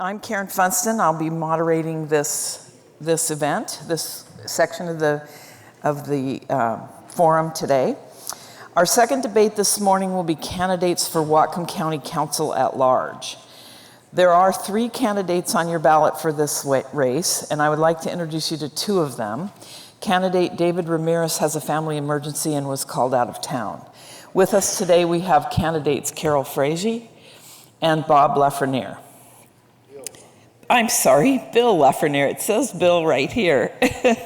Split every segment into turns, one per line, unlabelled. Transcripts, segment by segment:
I'm Karen Funston. I'll be moderating this event, this section of the forum today. Our second debate this morning will be candidates for Whatcom County Council at Large. There are 3 candidates on your ballot for this race, and I would like to introduce you to 2 of them. Candidate David Ramirez has a family emergency and was called out of town. With us today, we have candidates Carol Frazee and Bob Lafreniere. I'm sorry, Bill Lafreniere. It says Bill right here. The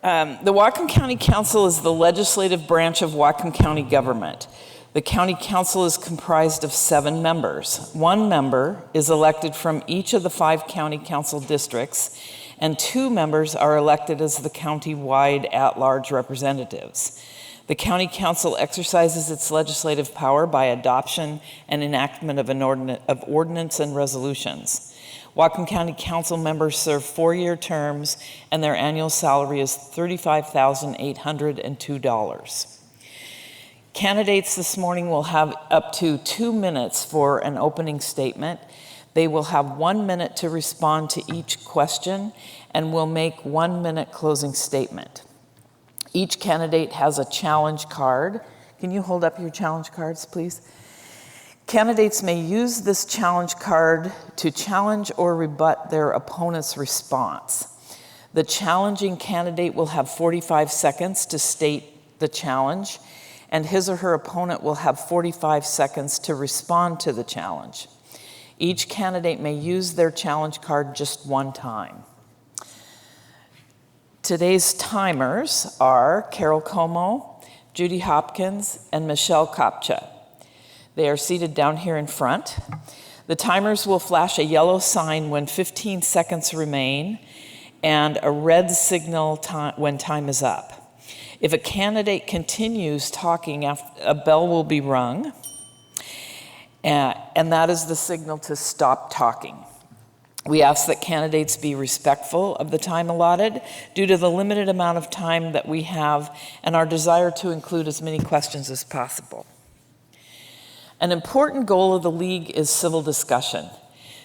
Whatcom County Council is the legislative branch of Whatcom County government. The county council is comprised of 7 members. 1 member is elected from each of the 5 county council districts, and 2 members are elected as the county-wide at-large representatives. The county council exercises its legislative power by adoption and enactment of ordinance and resolutions. Whatcom County Council members serve 4-year terms, and their annual salary is $35,802. Candidates this morning will have up to 2 minutes for an opening statement. They will have 1 minute to respond to each question and will make 1-minute closing statement. Each candidate has a challenge card. Can you hold up your challenge cards, please? Candidates may use this challenge card to challenge or rebut their opponent's response. The challenging candidate will have 45 seconds to state the challenge, and his or her opponent will have 45 seconds to respond to the challenge. Each candidate may use their challenge card just 1 time. Today's timers are Carol Como, Judy Hopkins, and Michelle Kopcha. They are seated down here in front. The timers will flash a yellow sign when 15 seconds remain and a red signal when time is up. If a candidate continues talking, a bell will be rung, and that is the signal to stop talking. We ask that candidates be respectful of the time allotted due to the limited amount of time that we have and our desire to include as many questions as possible. An important goal of the League is civil discussion.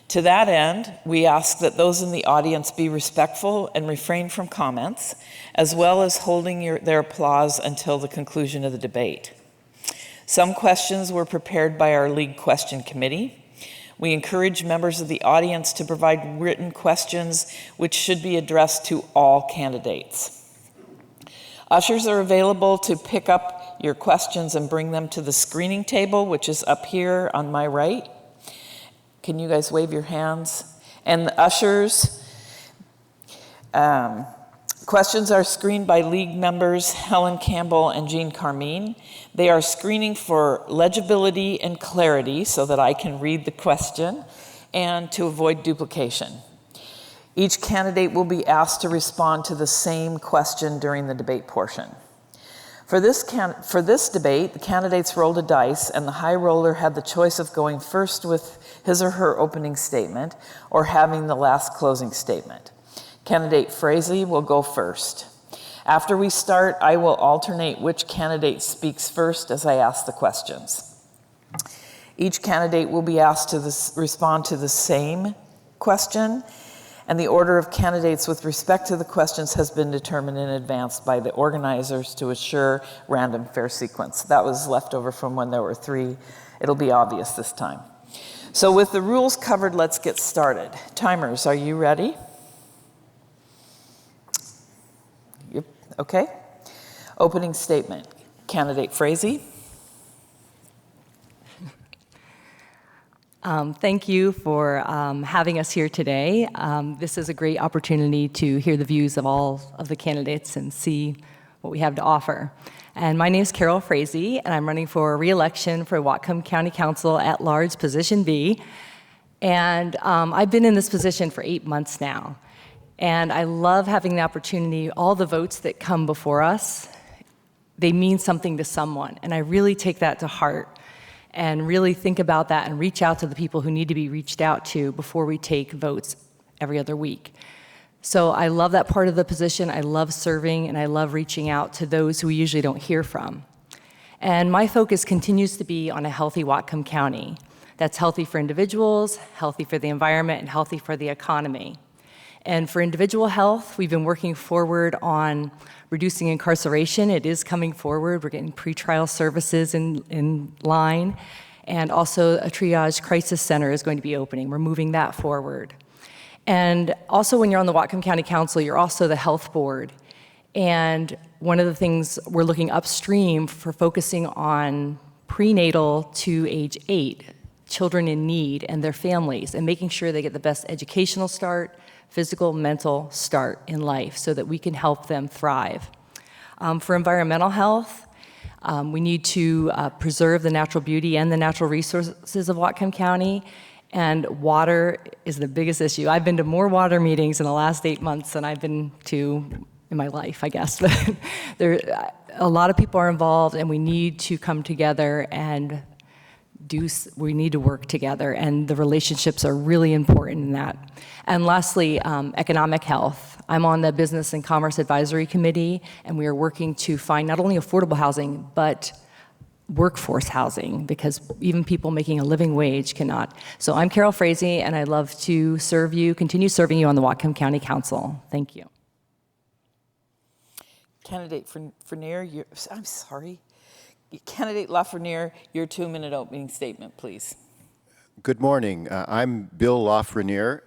To that end, we ask that those in the audience be respectful and refrain from comments, as well as holding their applause until the conclusion of the debate. Some questions were prepared by our League Question Committee. We encourage members of the audience to provide written questions which should be addressed to all candidates. Ushers are available to pick up your questions and bring them to the screening table, which is up here on my right. Can you guys wave your hands? And the ushers, questions are screened by League members Helen Campbell and Jean Carmine. They are screening for legibility and clarity so that I can read the question and to avoid duplication. Each candidate will be asked to respond to the same question during the debate portion. For this debate, the candidates rolled a dice, and the high roller had the choice of going first with his or her opening statement or having the last closing statement. Candidate Frazee will go first. After we start, I will alternate which candidate speaks first as I ask the questions. Each candidate will be asked to respond to the same question, and the order of candidates with respect to the questions has been determined in advance by the organizers to assure random fair sequence. That was left over from when there were 3. It'll be obvious this time. So with the rules covered, let's get started. Timers, are you ready? Yep. Okay. Opening statement. Candidate Frazee.
Thank you for having us here today. This is a great opportunity to hear the views of all of the candidates and see what we have to offer. And my name is Carol Frazee, and I'm running for re-election for Whatcom County Council at Large, Position B. And I've been in this position for 8 months now. And I love having the opportunity, all the votes that come before us, they mean something to someone. And I really take that to heart and really think about that and reach out to the people who need to be reached out to before we take votes every other week. So I love that part of the position. I love serving, and I love reaching out to those who we usually don't hear from. And my focus continues to be on a healthy Whatcom County. that's healthy for individuals, healthy for the environment, and healthy for the economy. And for individual health, we've been working forward on reducing incarceration. It is coming forward. We're getting pretrial services in line. And also a triage crisis center is going to be opening. We're moving that forward. And also when you're on the Whatcom County Council, you're also the health board. And one of the things we're looking upstream for focusing on prenatal to age 8, children in need and their families, and making sure they get the best educational start, physical, mental start in life so that we can help them thrive. For environmental health, we need to preserve the natural beauty and the natural resources of Whatcom County, and water is the biggest issue. I've been to more water meetings in the last 8 months than I've been to in my life, I guess. But a lot of people are involved, and we need to come together and we need to work together, and the relationships are really important in that. And lastly, economic health. I'm on the Business and Commerce Advisory Committee, and we are working to find not only affordable housing, but workforce housing, because even people making a living wage cannot. So I'm Carol Frazee, and I'd love to continue serving you on the Whatcom County Council. Thank you.
Candidate Fournier, I'm sorry. Candidate Lafreniere, your 2-minute opening statement, please.
Good morning. I'm Bill Lafreniere.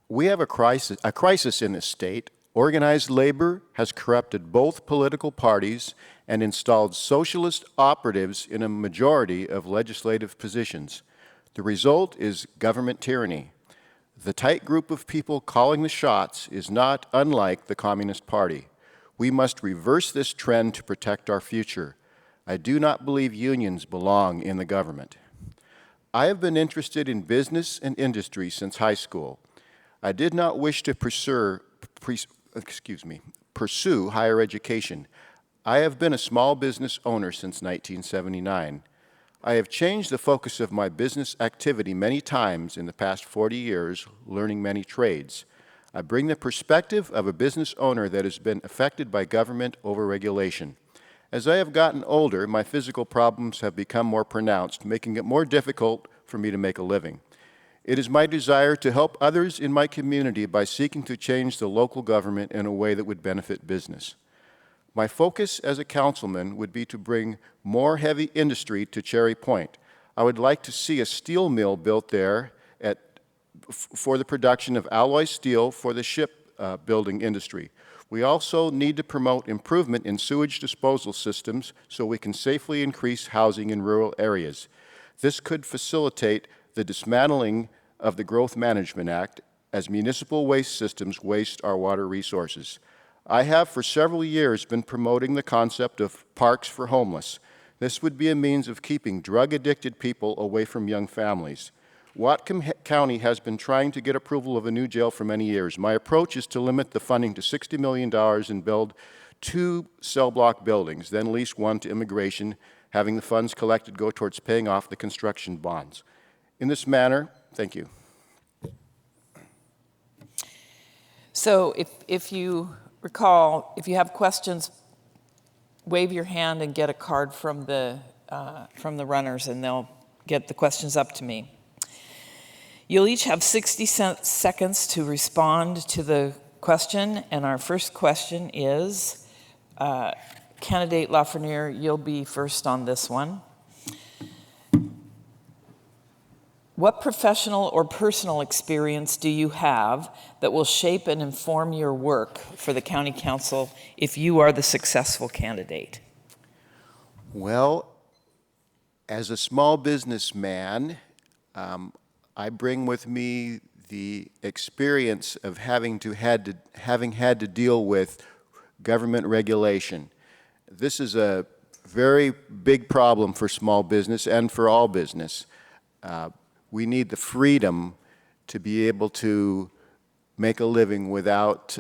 We have a crisis in this state. Organized labor has corrupted both political parties and installed socialist operatives in a majority of legislative positions. The result is government tyranny. The tight group of people calling the shots is not unlike the Communist Party. We must reverse this trend to protect our future. I do not believe unions belong in the government. I have been interested in business and industry since high school. I did not wish to pursue higher education. I have been a small business owner since 1979. I have changed the focus of my business activity many times in the past 40 years, learning many trades. I bring the perspective of a business owner that has been affected by government overregulation. As I have gotten older, my physical problems have become more pronounced, making it more difficult for me to make a living. It is my desire to help others in my community by seeking to change the local government in a way that would benefit business. My focus as a councilman would be to bring more heavy industry to Cherry Point. I would like to see a steel mill built there for the production of alloy steel for the shipbuilding industry. We also need to promote improvement in sewage disposal systems so we can safely increase housing in rural areas. This could facilitate the dismantling of the Growth Management Act as municipal waste systems waste our water resources. I have for several years been promoting the concept of parks for homeless. This would be a means of keeping drug-addicted people away from young families. Whatcom County has been trying to get approval of a new jail for many years. My approach is to limit the funding to $60 million and build 2 cell block buildings, then lease 1 to immigration, having the funds collected go towards paying off the construction bonds. In this manner, thank you.
So if you recall, if you have questions, wave your hand and get a card from the runners, and they'll get the questions up to me. You'll each have 60 seconds to respond to the question, and our first question is, Candidate Lafreniere, you'll be first on this one. What professional or personal experience do you have that will shape and inform your work for the County Council if you are the successful candidate?
Well, as a small businessman, I bring with me the experience of having had to deal with government regulation. This is a very big problem for small business and for all business. We need the freedom to be able to make a living without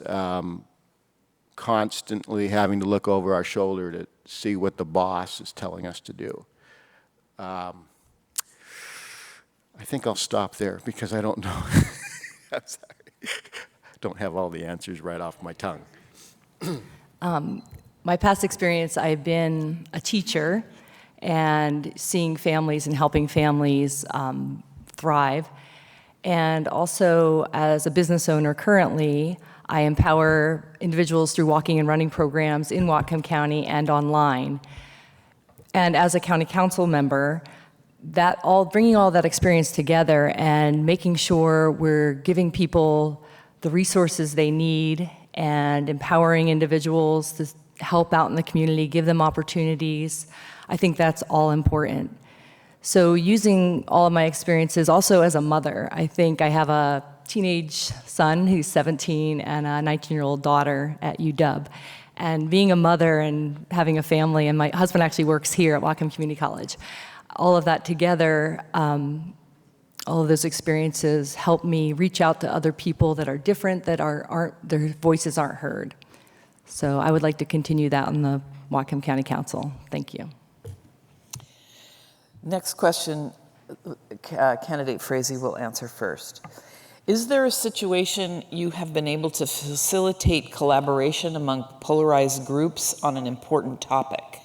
constantly having to look over our shoulder to see what the boss is telling us to do. I think I'll stop there because I don't know. I'm sorry. Don't have all the answers right off my tongue.
My past experience, I've been a teacher, and seeing families and helping families thrive. And also, as a business owner currently, I empower individuals through walking and running programs in Whatcom County and online. And as a county council member, bringing all that experience together and making sure we're giving people the resources they need and empowering individuals to help out in the community, give them opportunities, I think that's all important. So using all of my experiences, also as a mother, I think I have a teenage son who's 17 and a 19-year-old daughter at UW. And being a mother and having a family, and my husband actually works here at Whatcom Community College, all of that together, all of those experiences help me reach out to other people that are different, that their voices aren't heard. So I would like to continue that on the Whatcom County Council. Thank you.
Next question, candidate Frazee will answer first. Is there a situation you have been able to facilitate collaboration among polarized groups on an important topic?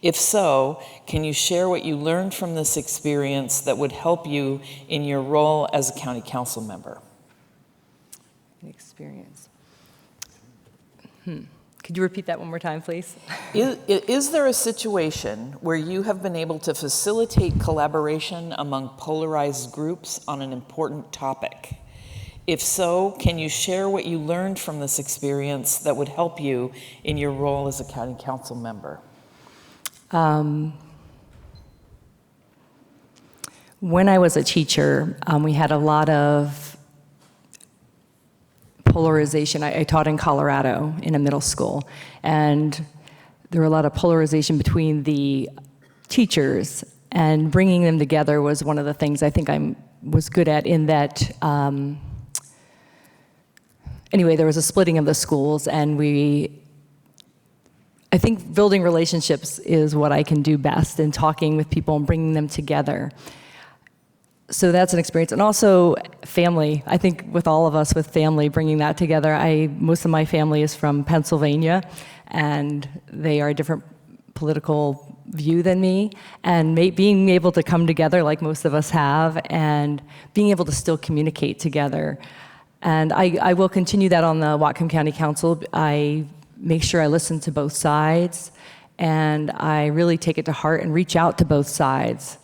If so, can you share what you learned from this experience that would help you in your role as a county council member?
Experience. Could you repeat that one more time, please?
Is there a situation where you have been able to facilitate collaboration among polarized groups on an important topic? If so, can you share what you learned from this experience that would help you in your role as a county council member?
When I was a teacher, we had a lot of polarization. I taught in Colorado in a middle school, and there were a lot of polarization between the teachers, and bringing them together was one of the things I think I was good at, in that anyway, there was a splitting of the schools, and I think building relationships is what I can do best, and talking with people and bringing them together. So that's an experience. And also family. I think with all of us, with family, bringing that together. Most of my family is from Pennsylvania, and they are a different political view than me. And being able to come together like most of us have, and being able to still communicate together. And I will continue that on the Whatcom County Council. I make sure I listen to both sides, and I really take it to heart and reach out to both sides,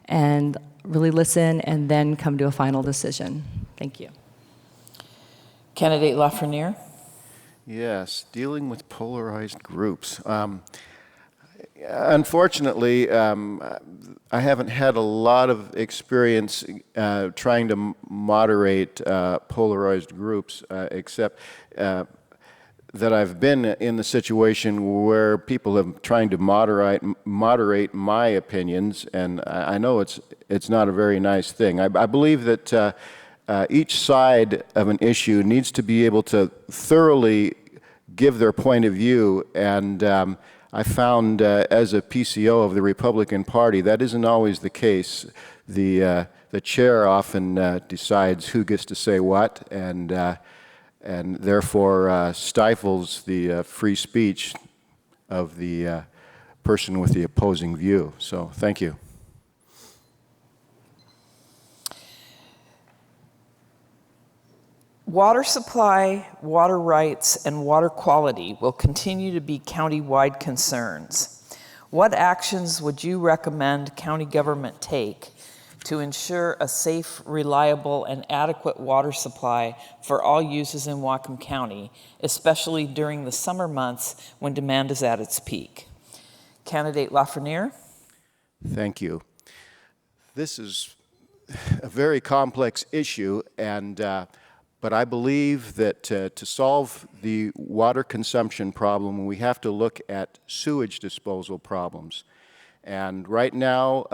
and really listen, and then come to a final decision. Thank you.
Candidate Lafreniere?
Yes, dealing with polarized groups. Unfortunately, I haven't had a lot of experience trying to moderate polarized groups, except that I've been in the situation where people have trying to moderate my opinions, and I know it's not a very nice thing. I believe that each side of an issue needs to be able to thoroughly give their point of view, and I found as a PCO of the Republican Party, that isn't always the case. The chair often decides who gets to say what, and therefore stifles the free speech of the person with the opposing view. So thank you.
Water supply, water rights, and water quality will continue to be county-wide concerns. What actions would you recommend county government take to ensure a safe, reliable, and adequate water supply for all uses in Whatcom County, especially during the summer months when demand is at its peak? Candidate Lafreniere?
Thank you. This is a very complex issue, but I believe that to solve the water consumption problem, we have to look at sewage disposal problems. And right now,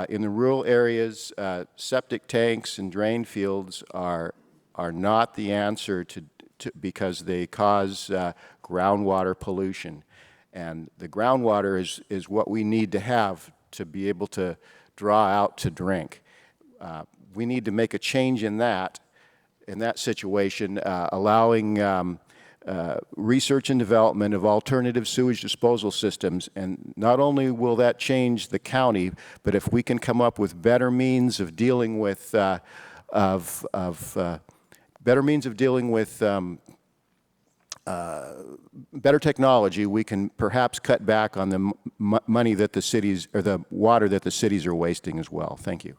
in the rural areas, septic tanks and drain fields are not the answer because they cause groundwater pollution. And the groundwater is what we need to have to be able to draw out to drink. We need to make a change in that situation, allowing research and development of alternative sewage disposal systems. And not only will that change the county, but if we can come up with better means of dealing with better technology, we can perhaps cut back on the money that the cities, or the water that the cities are wasting as well. Thank you.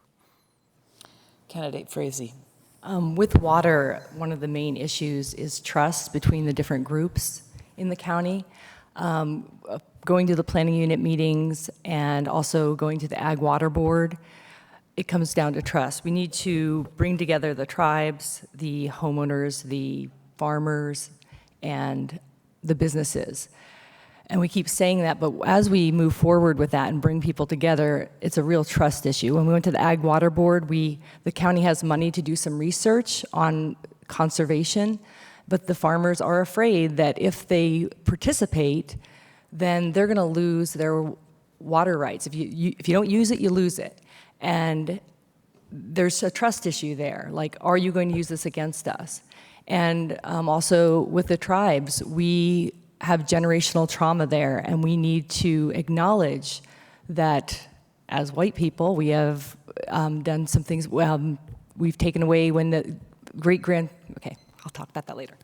Candidate Frazee.
With water, one of the main issues is trust between the different groups in the county. Going to the planning unit meetings and also going to the Ag Water Board, it comes down to trust. We need to bring together the tribes, the homeowners, the farmers, and the businesses. And we keep saying that, but as we move forward with that and bring people together, it's a real trust issue. When we went to the Ag Water Board, the county has money to do some research on conservation, but the farmers are afraid that if they participate, then they're going to lose their water rights. If you don't use it, you lose it. And there's a trust issue there. Like, are you going to use this against us? And also with the tribes, we have generational trauma there, and we need to acknowledge that as white people, we have done some things. We've taken away when the okay, I'll talk about that later.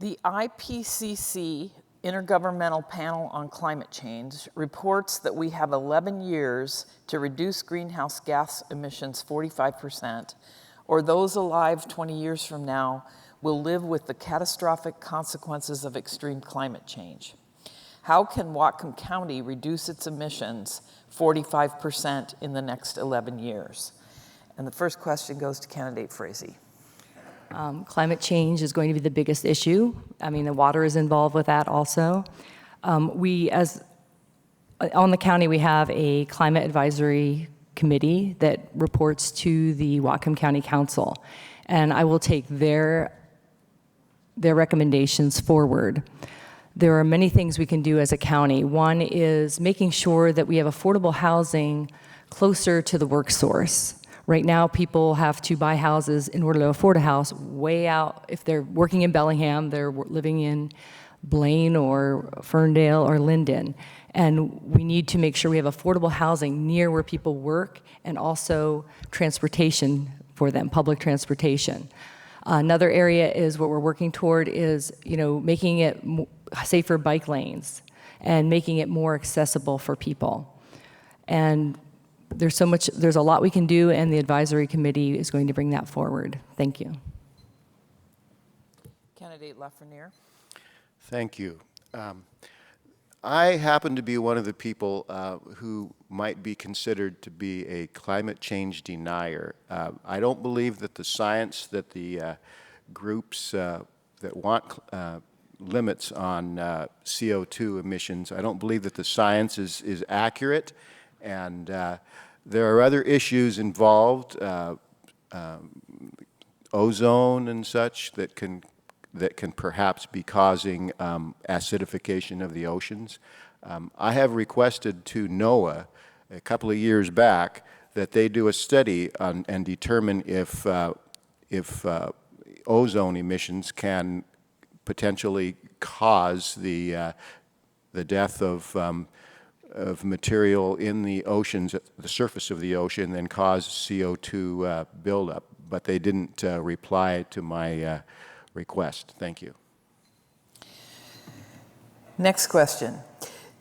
The IPCC Intergovernmental Panel on Climate Change reports that we have 11 years to reduce greenhouse gas emissions 45%, or those alive 20 years from now will live with the catastrophic consequences of extreme climate change. How can Whatcom County reduce its emissions 45% in the next 11 years? And the first question goes to candidate Frazee.
Climate change is going to be the biggest issue. I mean, the water is involved with that also. On the county, we have a climate advisory committee that reports to the Whatcom County Council, and I will take their recommendations forward. There are many things we can do as a county. One is making sure that we have affordable housing closer to the work source. Right now, people have to buy houses in order to afford a house way out. If they're working in Bellingham, they're living in Blaine or Ferndale or Linden. And we need to make sure we have affordable housing near where people work, and also transportation for them, public transportation. Another area is what we're working toward is, making it safer bike lanes and making it more accessible for people. And there's a lot we can do, and the advisory committee is going to bring that forward. Thank you.
Candidate Lafreniere.
Thank you. I happen to be one of the people who might be considered to be a climate change denier. I don't believe that the science that the groups that want limits on CO2 emissions, I don't believe that the science is accurate, and there are other issues involved, ozone and such, that can perhaps be causing acidification of the oceans. I have requested to NOAA a couple of years back that they do a study on, and determine if ozone emissions can potentially cause the death of material in the oceans, at the surface of the ocean, and cause CO2 buildup. But they didn't reply to my request. Thank you.
Next question.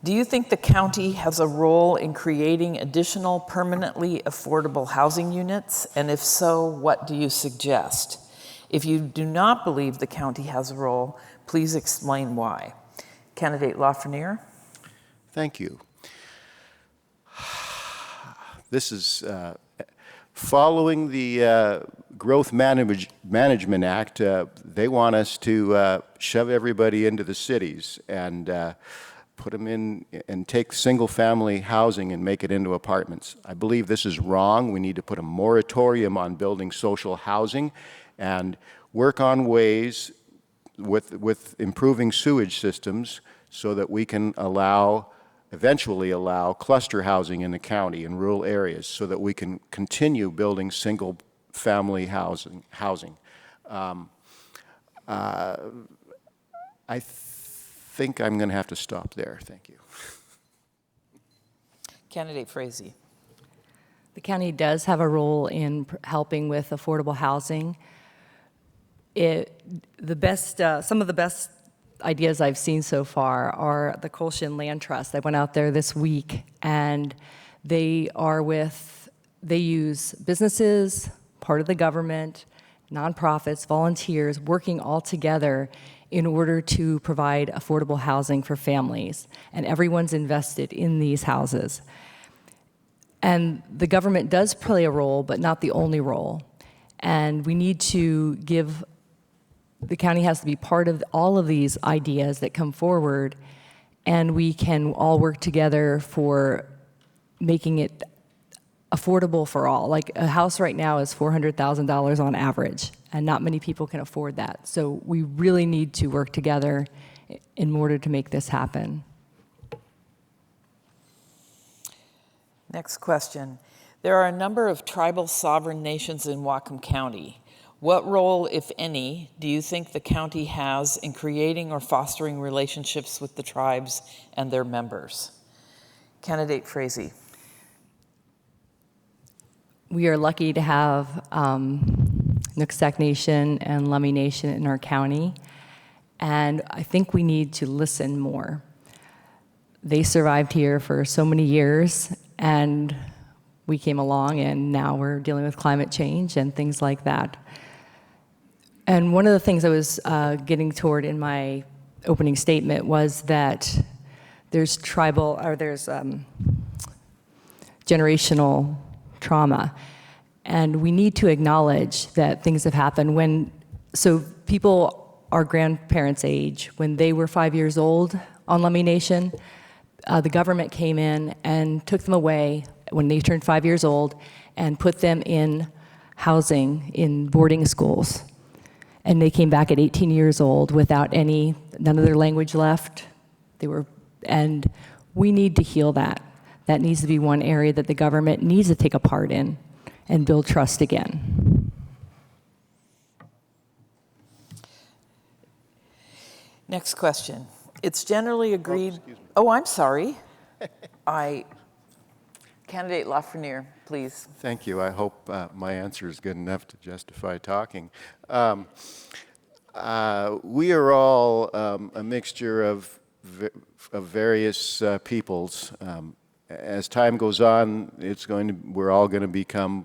Do you think the county has a role in creating additional permanently affordable housing units? And if so, what do you suggest? If you do not believe the county has a role, please explain why. Candidate Lafreniere.
Thank you. This is following the Growth Management Act. They want us to shove everybody into the cities and put them in and take single-family housing and make it into apartments. I believe this is wrong. We need to put a moratorium on building social housing and work on ways with improving sewage systems so that we can eventually allow cluster housing in the county in rural areas, so that we can continue building single-family housing. I think I'm going to have to stop there. Thank you.
Candidate Frazee.
The county does have a role in helping with affordable housing. Some of the best ideas I've seen so far are the Colshin Land Trust. I went out there this week, and they use businesses, part of the government, nonprofits, volunteers, working all together in order to provide affordable housing for families. And everyone's invested in these houses. And the government does play a role, but not the only role. And we need to the county has to be part of all of these ideas that come forward, and we can all work together for making it affordable for all. Like a house right now is $400,000 on average, and not many people can afford that. So we really need to work together in order to make this happen.
Next question. There are a number of tribal sovereign nations in Whatcom County. What role, if any, do you think the county has in creating or fostering relationships with the tribes and their members? Candidate Frazee.
We are lucky to have Nooksack Nation and Lummi Nation in our county, and I think we need to listen more. They survived here for so many years, and we came along, and now we're dealing with climate change and things like that. And one of the things I was getting toward in my opening statement was that there's generational trauma, and we need to acknowledge that things have happened so people our grandparents' age, when they were 5 years old on Lummi Nation, the government came in and took them away when they turned 5 years old and put them in housing in boarding schools. And they came back at 18 years old without none of their language left. And we need to heal that. That needs to be one area that the government needs to take a part in and build trust again.
Next question. It's generally agreed. Oh, I'm sorry. Candidate Lafreniere, please.
Thank you. I hope my answer is good enough to justify talking. We are all a mixture of various peoples. As time goes on, we're all going to become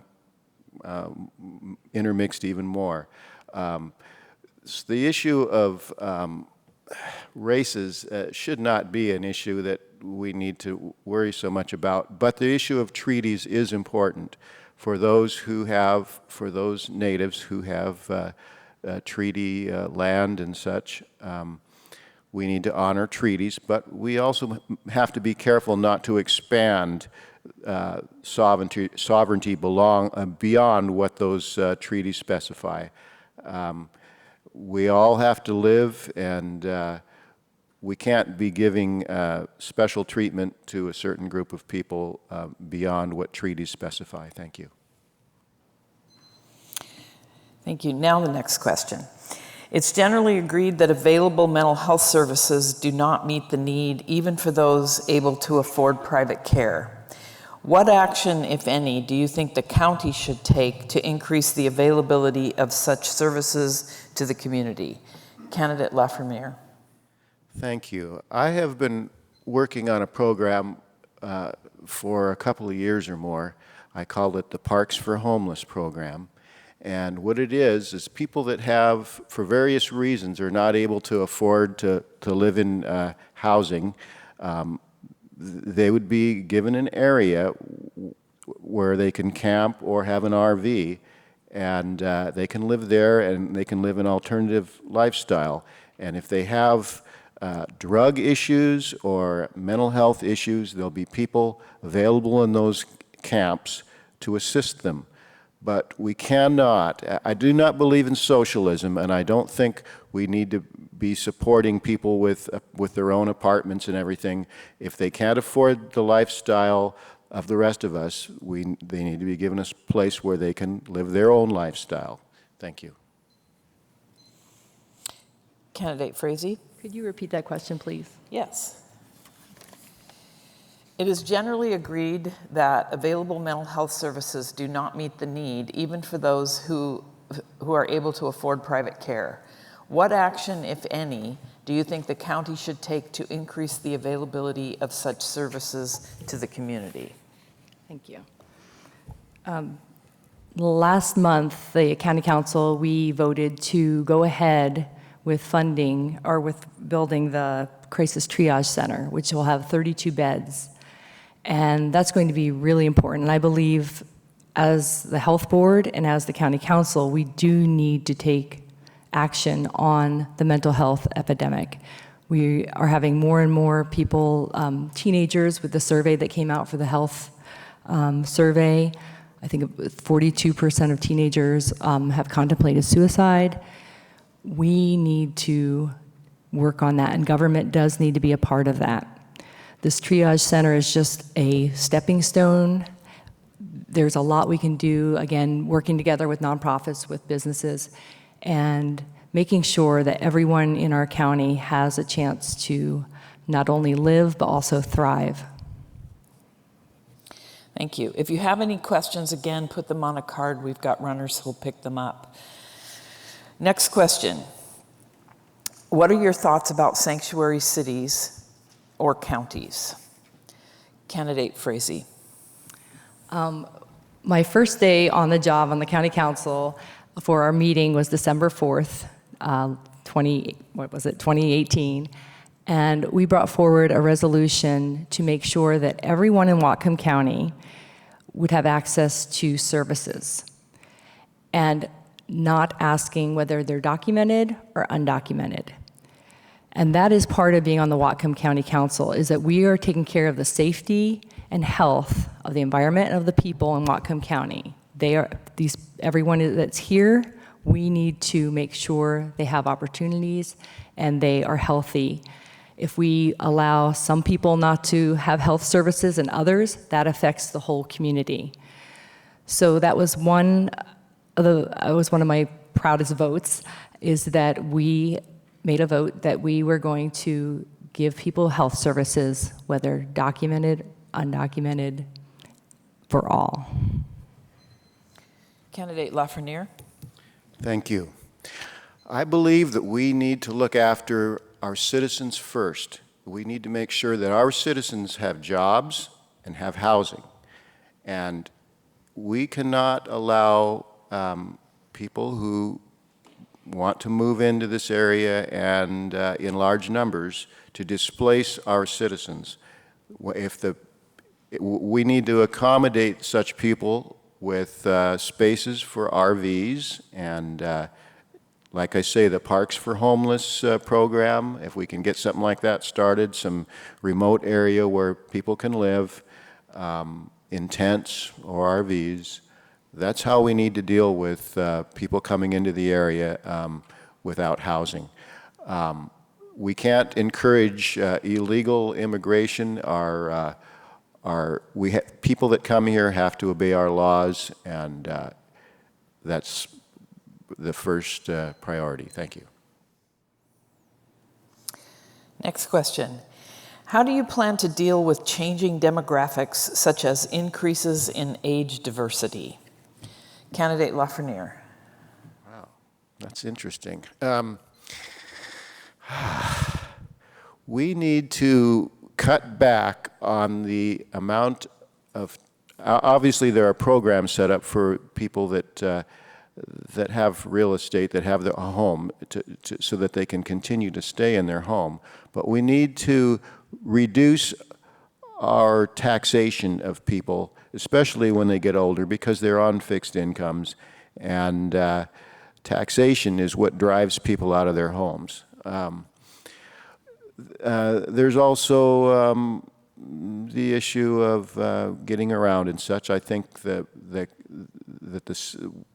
intermixed even more. So the issue of races should not be an issue that we need to worry so much about, but the issue of treaties is important for those natives who have treaty land and such. We need to honor treaties, but we also have to be careful not to expand sovereignty beyond what those treaties specify. We all have to live, and we can't be giving special treatment to a certain group of people beyond what treaties specify. Thank you.
Thank you. Now the next question. It's generally agreed that available mental health services do not meet the need, even for those able to afford private care. What action, if any, do you think the county should take to increase the availability of such services to the community? Candidate Lafreniere.
Thank you. I have been working on a program for a couple of years or more. I called it the Parks for Homeless program. And what it is people that have, for various reasons, are not able to afford to live in housing. They would be given an area where they can camp or have an RV, and they can live there, and they can live an alternative lifestyle. And if they have drug issues or mental health issues, there'll be people available in those camps to assist them. But we cannot, I do not believe in socialism, and I don't think we need to be supporting people with their own apartments and everything. If they can't afford the lifestyle of the rest of us, they need to be given a place where they can live their own lifestyle. Thank you.
Candidate Frazee?
Could you repeat that question, please?
Yes. It is generally agreed that available mental health services do not meet the need, even for those who are able to afford private care. What action, if any, do you think the county should take to increase the availability of such services to the community?
Thank you. Last month, the County Council, we voted to go ahead with funding or with building the Crisis Triage Center, which will have 32 beds. And that's going to be really important. And I believe as the health board and as the county council, we do need to take action on the mental health epidemic. We are having more and more people, teenagers, with the survey that came out for the health survey. I think 42% of teenagers have contemplated suicide. We need to work on that, and government does need to be a part of that. This triage center is just a stepping stone. There's a lot we can do, again, working together with nonprofits, with businesses, and making sure that everyone in our county has a chance to not only live, but also thrive.
Thank you. If you have any questions, again, put them on a card. We've got runners who'll pick them up. Next question. What are your thoughts about sanctuary cities or counties? Candidate Frazee.
My first day on the job on the county council for our meeting was December 4th, 2018. And we brought forward a resolution to make sure that everyone in Whatcom County would have access to services, and not asking whether they're documented or undocumented. And that is part of being on the Whatcom County Council, is that we are taking care of the safety and health of the environment and of the people in Whatcom County. Everyone that's here, we need to make sure they have opportunities and they are healthy. If we allow some people not to have health services and others, that affects the whole community. So that was one of my proudest votes, is that we made a vote that we were going to give people health services, whether documented, undocumented, for all.
Candidate Lafreniere.
Thank you. I believe that we need to look after our citizens first. We need to make sure that our citizens have jobs and have housing. And we cannot allow people who want to move into this area and in large numbers to displace our citizens. We need to accommodate such people with spaces for RVs and like I say, the Parks for Homeless program, if we can get something like that started, some remote area where people can live in tents or RVs. That's how we need to deal with people coming into the area without housing. We can't encourage illegal immigration. People that come here have to obey our laws, and that's the first priority. Thank you.
Next question. How do you plan to deal with changing demographics, such as increases in age diversity? Candidate Lafreniere.
Wow, that's interesting. We need to cut back on the amount of, obviously there are programs set up for people that have real estate, that have a home, so that they can continue to stay in their home. But we need to reduce our taxation of people, especially when they get older, because they're on fixed incomes, and taxation is what drives people out of their homes. There's also the issue of getting around and such. I think that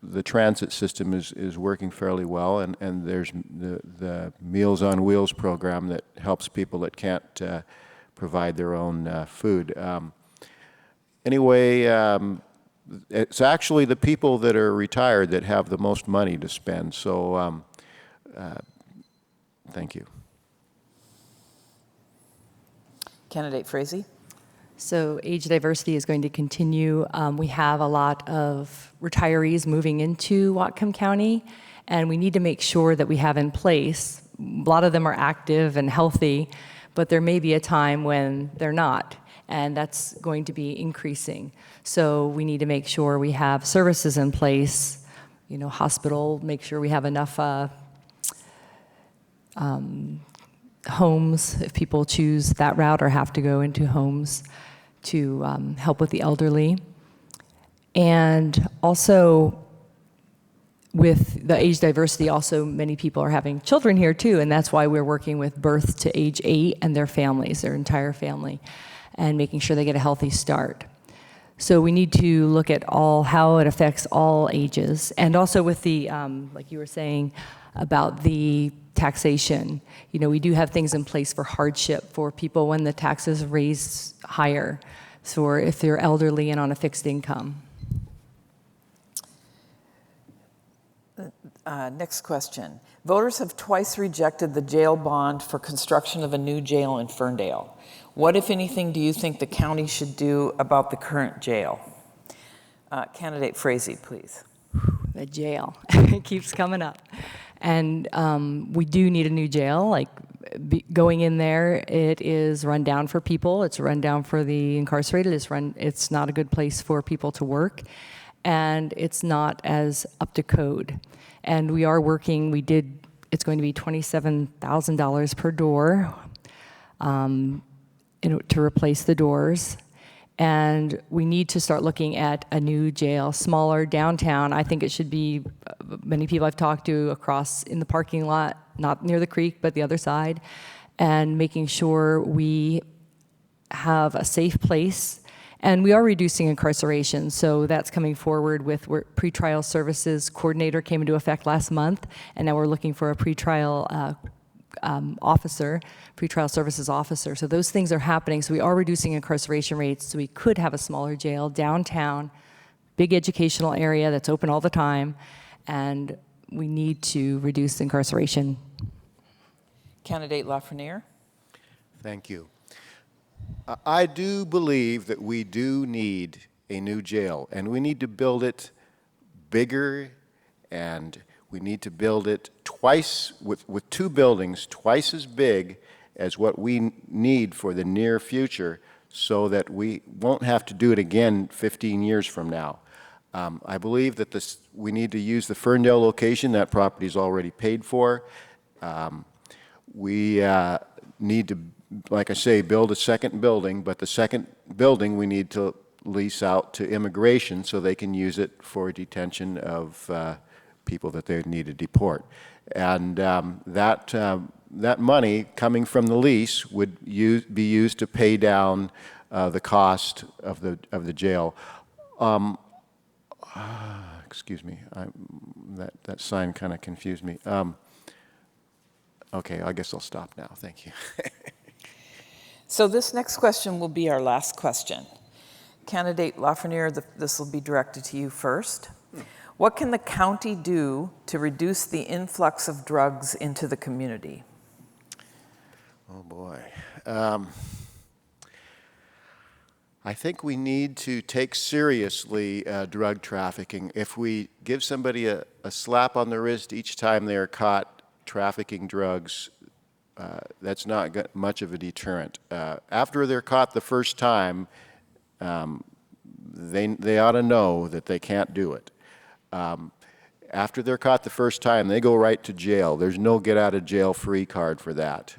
the transit system is working fairly well, and there's the Meals on Wheels program that helps people that can't provide their own food. Anyway, it's actually the people that are retired that have the most money to spend. So Thank you.
Candidate Frazee?
So age diversity is going to continue. We have a lot of retirees moving into Whatcom County, and we need to make sure that we have in place, a lot of them are active and healthy, but there may be a time when they're not, and that's going to be increasing. So we need to make sure we have services in place, hospital, make sure we have enough homes, if people choose that route or have to go into homes to help with the elderly. And also, with the age diversity, also many people are having children here too, and that's why we're working with birth to age 8 and their families, their entire family, and making sure they get a healthy start. So we need to look at how it affects all ages, and also with the, like you were saying, about the taxation. We do have things in place for hardship for people when the taxes raise higher, so if they're elderly and on a fixed income.
Next question. Voters have twice rejected the jail bond for construction of a new jail in Ferndale. What, if anything, do you think the county should do about the current jail? Candidate Frazee, please.
The jail. It keeps coming up. And we do need a new jail. Going in there, it is run down for people. It's run down for the incarcerated. It's not a good place for people to work. And it's not as up to code. And we are working, it's going to be $27,000 per door to replace the doors. And we need to start looking at a new jail, smaller, downtown. I think it should be, many people I've talked to across in the parking lot, not near the creek, but the other side, and making sure we have a safe place. And we are reducing incarceration, so that's coming forward with pretrial services coordinator came into effect last month, and now we're looking for a pretrial officer, pretrial services officer. So those things are happening. So we are reducing incarceration rates, so we could have a smaller jail downtown, big educational area that's open all the time, and we need to reduce incarceration.
Candidate Lafreniere?
Thank you. I do believe that we do need a new jail, and we need to build it bigger, and we need to build it twice, with 2 buildings twice as big as what we need for the near future, so that we won't have to do it again 15 years from now. I believe that we need to use the Ferndale location. That property is already paid for. We need to, like I say, build a second building, but the second building we need to lease out to immigration so they can use it for detention of people that they need to deport. And that money coming from the lease would be used to pay down the cost of the jail. Excuse me, that sign kind of confused me. Okay, I guess I'll stop now. Thank you.
So this next question will be our last question. Candidate Lafreniere, this will be directed to you first. What can the county do to reduce the influx of drugs into the community?
Oh boy. I think we need to take seriously drug trafficking. If we give somebody a slap on the wrist each time they are caught trafficking drugs, that's not much of a deterrent. After they're caught the first time, they ought to know that they can't do it. After they're caught the first time, they go right to jail. There's no get out of jail free card for that.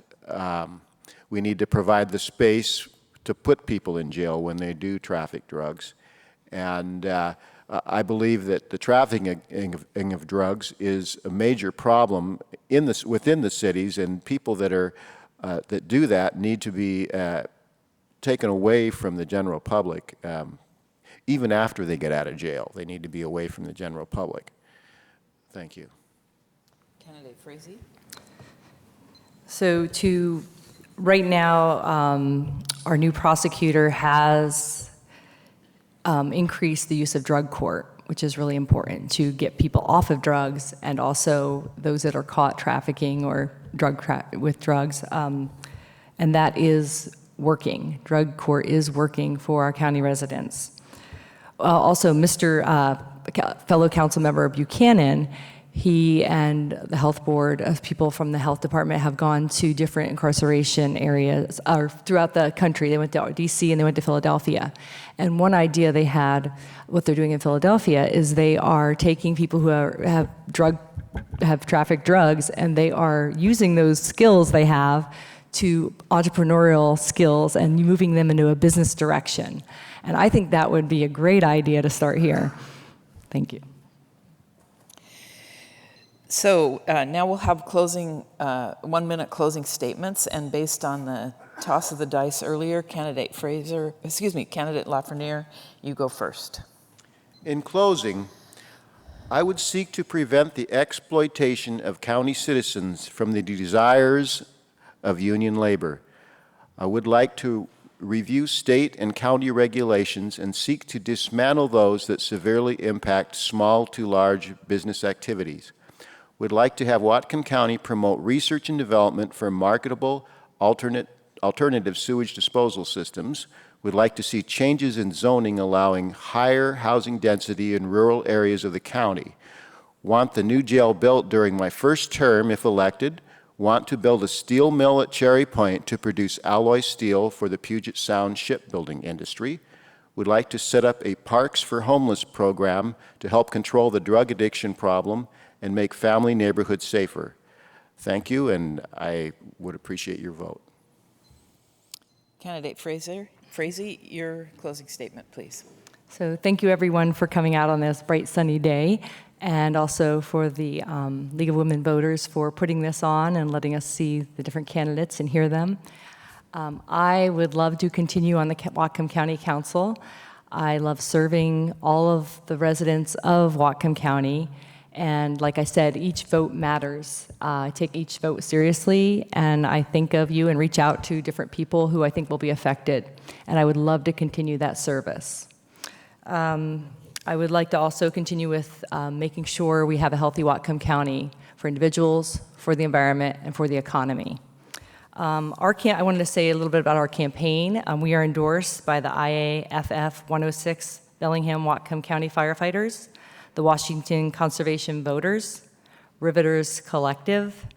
We need to provide the space to put people in jail when they do traffic drugs. And I believe that the trafficking of drugs is a major problem within the cities, and people that do that need to be taken away from the general public. Even after they get out of jail, they need to be away from the general public. Thank you.
Candidate Frazee?
So right now, our new prosecutor has increased the use of drug court. which is really important to get people off of drugs and also those that are caught trafficking or with drugs. And that is working. Drug court is working for our county residents. Also, Mr. Fellow council member Buchanan, he and the health board of people from the health department have gone to different incarceration areas throughout the country. They went to DC and they went to Philadelphia. And one idea they had, what they're doing in Philadelphia, is they are taking people who have trafficked drugs, and they are using those skills they have to entrepreneurial skills and moving them into a business direction. And I think that would be a great idea to start here. Thank you.
So now we'll have 1 minute closing statements, and based on the toss of the dice earlier, candidate Lafreniere, you go first.
In closing, I would seek to prevent the exploitation of county citizens from the desires of union labor. I would like to review state and county regulations and seek to dismantle those that severely impact small to large business activities. Would like to have Whatcom County promote research and development for marketable alternative sewage disposal systems. Would like to see changes in zoning allowing higher housing density in rural areas of the county. Want the new jail built during my first term if elected. Want to build a steel mill at Cherry Point to produce alloy steel for the Puget Sound shipbuilding industry. Would like to set up a Parks for Homeless program to help control the drug addiction problem and make family neighborhoods safer. Thank you, and I would appreciate your vote.
Candidate Frazee, your closing statement, please.
So thank you, everyone, for coming out on this bright, sunny day, and also for the League of Women Voters for putting this on and letting us see the different candidates and hear them. I would love to continue on the Whatcom County Council. I love serving all of the residents of Whatcom County. And like I said, each vote matters. I take each vote seriously, and I think of you and reach out to different people who I think will be affected. And I would love to continue that service. I would like to also continue with making sure we have a healthy Whatcom County for individuals, for the environment, and for the economy. I wanted to say a little bit about our campaign. We are endorsed by the IAFF 106 Bellingham Whatcom County Firefighters, the Washington Conservation Voters, Riveters Collective,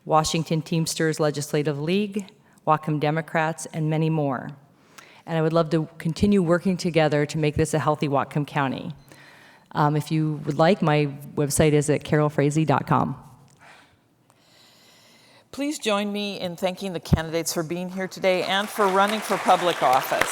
Washington Teamsters Legislative League, Whatcom Democrats, and many more. And I would love to continue working together to make this a healthy Whatcom County. If you would like, my website is at carolfrazee.com.
Please join me in thanking the candidates for being here today and for running for public office.